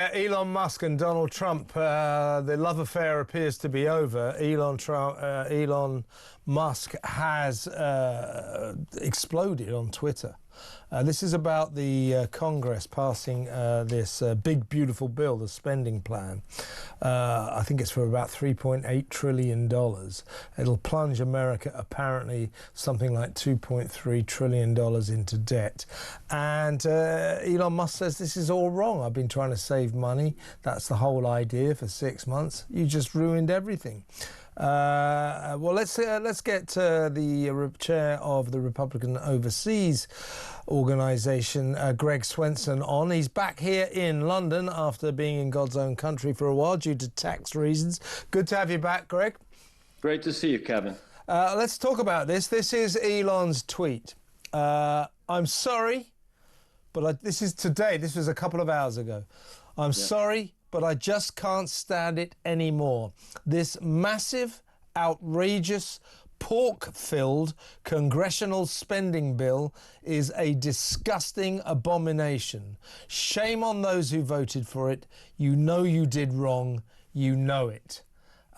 Elon Musk and Donald Trump, the love affair appears to be over. Elon Musk has exploded on Twitter. This is about the Congress passing this big, beautiful bill, the spending plan. I think it's for about $3.8 trillion. It'll plunge America, apparently, something like $2.3 trillion into debt. And Elon Musk says this is all wrong. I've been trying to save money. That's the whole idea for 6 months. You just ruined everything. Well, let's get the chair of the Republican Overseas Organization, Greg Swenson, on. He's back here in London after being in God's own country for a while due to tax reasons. Good to have you back, Greg. Great to see you, Kevin. Let's talk about this. This is Elon's tweet. I'm sorry, but this is today. This was a couple of hours ago. I'm sorry, but I just can't stand it anymore. This massive, outrageous, pork-filled congressional spending bill is a disgusting abomination. Shame on those who voted for it. You know you did wrong. You know it.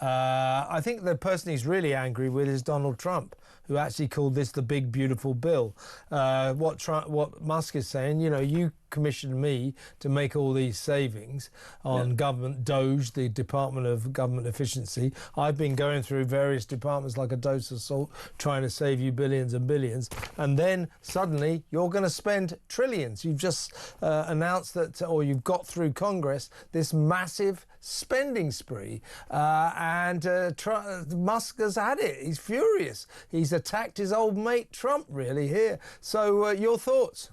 I think the person he's really angry with is Donald Trump, who actually called this the big, beautiful bill. What Musk is saying, you know, you commissioned me to make all these savings on government, DOGE, the Department of Government Efficiency. I've been going through various departments like a dose of salt, trying to save you billions and billions. And then suddenly you're going to spend trillions. You've just announced that, or you've got through Congress, this massive spending spree. Musk has had it. He's furious. He's attacked his old mate Trump, really, here. So your thoughts?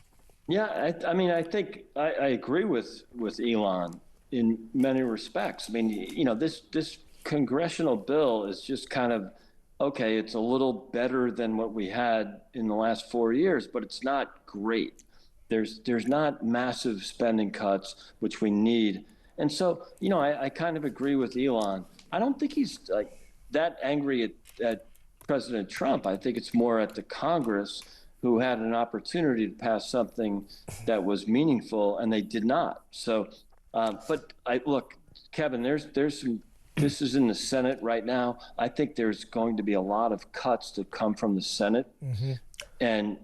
Yeah, I mean, I think I agree with Elon in many respects. I mean, you know, this congressional bill is just kind of, okay, it's a little better than what we had in the last 4 years, but it's not great. There's not massive spending cuts, which we need. And so, you know, I kind of agree with Elon. I don't think he's like that angry at President Trump. I think it's more at the Congress, who had an opportunity to pass something that was meaningful, and they did not. So, but look, Kevin, there's some. This is in the Senate right now. I think there's going to be a lot of cuts to come from the Senate, and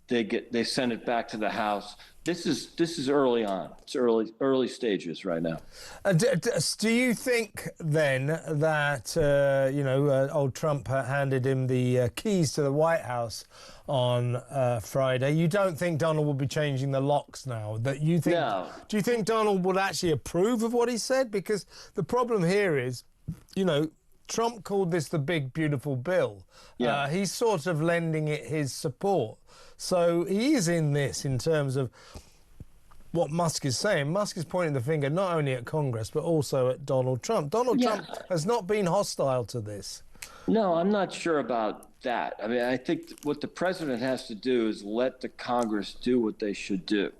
they send it back to the House. This is early on. It's early stages right now. Do you think then that old Trump handed him the keys to the White House on Friday? You don't think Donald will be changing the locks now? That you think? No. Do you think Donald would actually approve of what he said? Because the problem here is, you know, Trump called this the big, beautiful bill. Yeah. He's sort of lending it his support. So he is in this in terms of what Musk is saying. Musk is pointing the finger not only at Congress, but also at Donald Trump. Donald Trump has not been hostile to this. No, I'm not sure about that. I mean, I think what the president has to do is let the Congress do what they should do.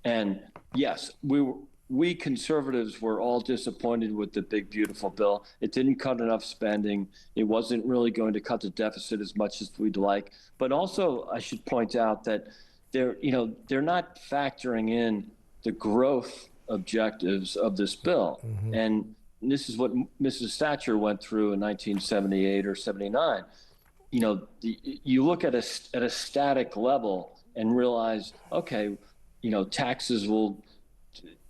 And yes, we conservatives were all disappointed with the big, beautiful bill. It didn't cut enough spending. It wasn't really going to cut the deficit as much as we'd like. But also, I should point out that they're not factoring in the growth objectives of this bill. And this is what Mrs. Thatcher went through in 1978 or 79. You know, you look at a static level and realize, okay, you know, taxes will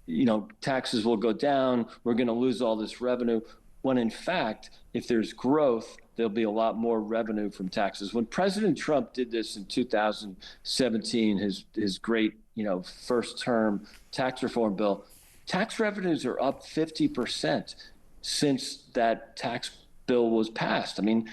go down. We're going to lose all this revenue. When in fact, if there's growth, there'll be a lot more revenue from taxes. When President Trump did this in 2017, his great, you know, first term tax reform bill, tax revenues are up 50% since that tax bill was passed. I mean,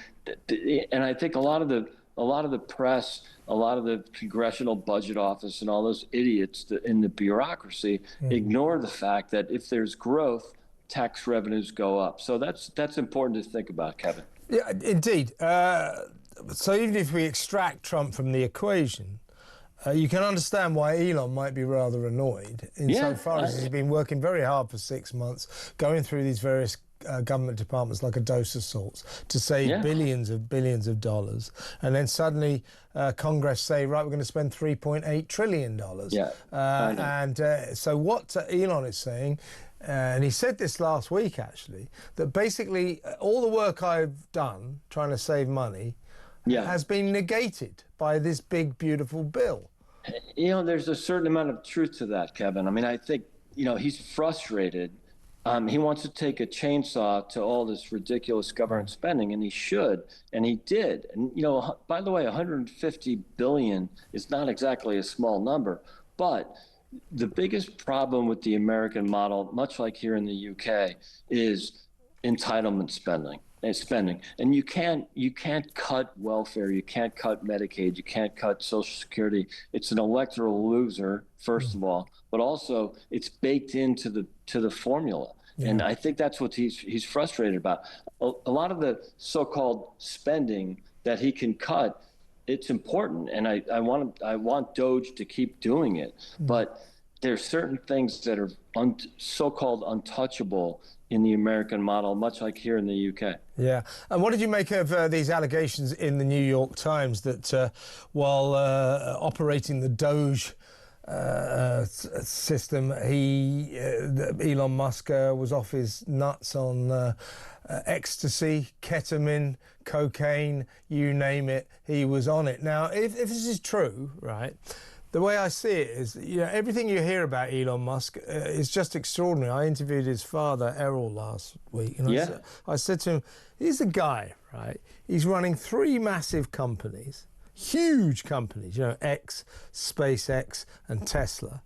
and I think a lot of the press, a lot of the Congressional Budget Office and all those idiots in the bureaucracy ignore the fact that if there's growth, tax revenues go up. So that's important to think about, Kevin. Yeah, indeed. So even if we extract Trump from the equation, you can understand why Elon might be rather annoyed insofar as he's been working very hard for 6 months, going through these various government departments like a dose of salts to save billions of dollars, and then suddenly Congress say, right, we're going to spend $3.8 trillion. So what Elon is saying, and he said this last week actually, that basically all the work I've done trying to save money has been negated by this big, beautiful bill. You know, there's a certain amount of truth to that, Kevin. I mean, I think, you know, he's frustrated. He wants to take a chainsaw to all this ridiculous government spending, and he should, and he did. And, you know, by the way, 150 billion is not exactly a small number, but the biggest problem with the American model, much like here in the UK, is entitlement spending. And you can't cut welfare, you can't cut Medicaid, you can't cut Social Security. It's an electoral loser, first of all, but also it's baked into the formula. And I think that's what he's frustrated about. A lot of the so-called spending that he can cut, it's important, and I want DOGE to keep doing it, but there's certain things that are so-called untouchable in the American model, much like here in the UK. Yeah. And what did you make of these allegations in the New York Times that while operating the DOGE system, Elon Musk was off his nuts on ecstasy, ketamine, cocaine, you name it, he was on it. Now, if this is true, right, the way I see it is, you know, everything you hear about Elon Musk is just extraordinary. I interviewed his father, Errol, last week, and I said to him, he's a guy, right? He's running 3 massive companies, huge companies, you know, SpaceX and Tesla,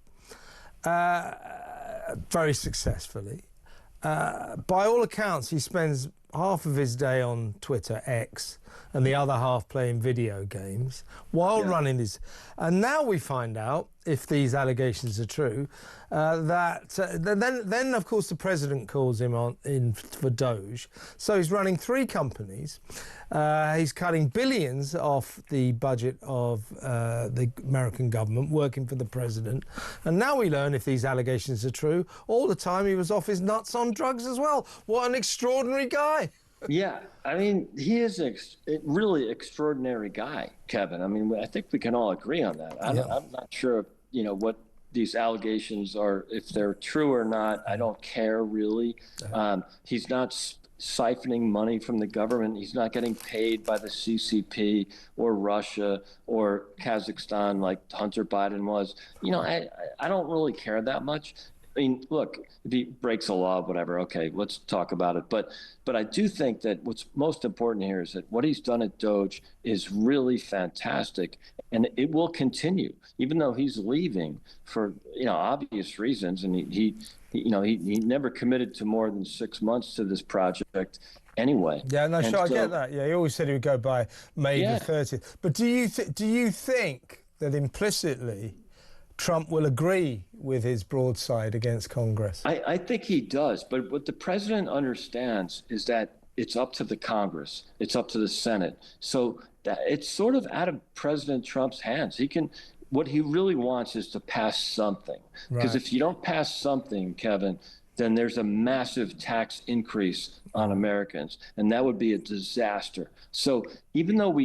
very successfully. By all accounts, he spends half of his day on Twitter, X, and the other half playing video games while running his. And now we find out, if these allegations are true, that then of course the president calls him in for DOGE. So he's running 3 companies. He's cutting billions off the budget of the American government, working for the president. And now we learn, if these allegations are true, all the time he was off his nuts on drugs as well. What an extraordinary guy. Yeah, I mean, he is a really extraordinary guy, Kevin. I mean, I think we can all agree on that. I'm not sure, you know, what these allegations are, if they're true or not. I don't care, really. He's not siphoning money from the government. He's not getting paid by the CCP or Russia or Kazakhstan like Hunter Biden was. You know, I don't really care that much. I mean, look, if he breaks a law, whatever, okay, let's talk about it. But I do think that what's most important here is that what he's done at DOGE is really fantastic, and it will continue, even though he's leaving for, you know, obvious reasons. And he never committed to more than 6 months to this project anyway. Yeah, no, sure, I get that. Yeah, he always said he would go by May the 30th. But do you think that implicitly Trump will agree with his broadside against Congress? I think he does. But what the president understands is that it's up to the Congress. It's up to the Senate. So that it's sort of out of President Trump's hands. What he really wants is to pass something. Because if you don't pass something, Kevin, then there's a massive tax increase on Americans, and that would be a disaster. So even though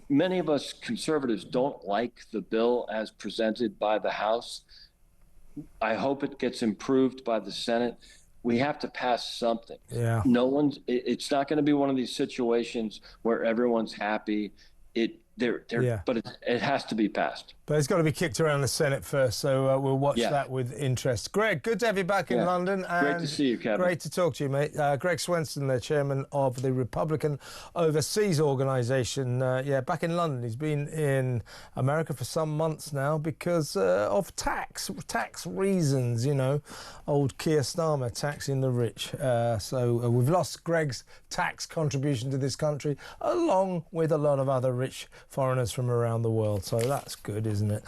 many of us conservatives don't like the bill as presented by the House, I hope it gets improved by the Senate. We have to pass something. Yeah. It's not going to be one of these situations where everyone's happy. But it has to be passed. But it's got to be kicked around the Senate first, so we'll watch that with interest. Greg, good to have you back in London. And great to see you, Kevin. Great to talk to you, mate. Greg Swenson, the chairman of the Republican Overseas Organisation. Back in London. He's been in America for some months now because of tax reasons, you know. Old Keir Starmer taxing the rich. So we've lost Greg's tax contribution to this country, along with a lot of other rich foreigners from around the world. So that's good, isn't it?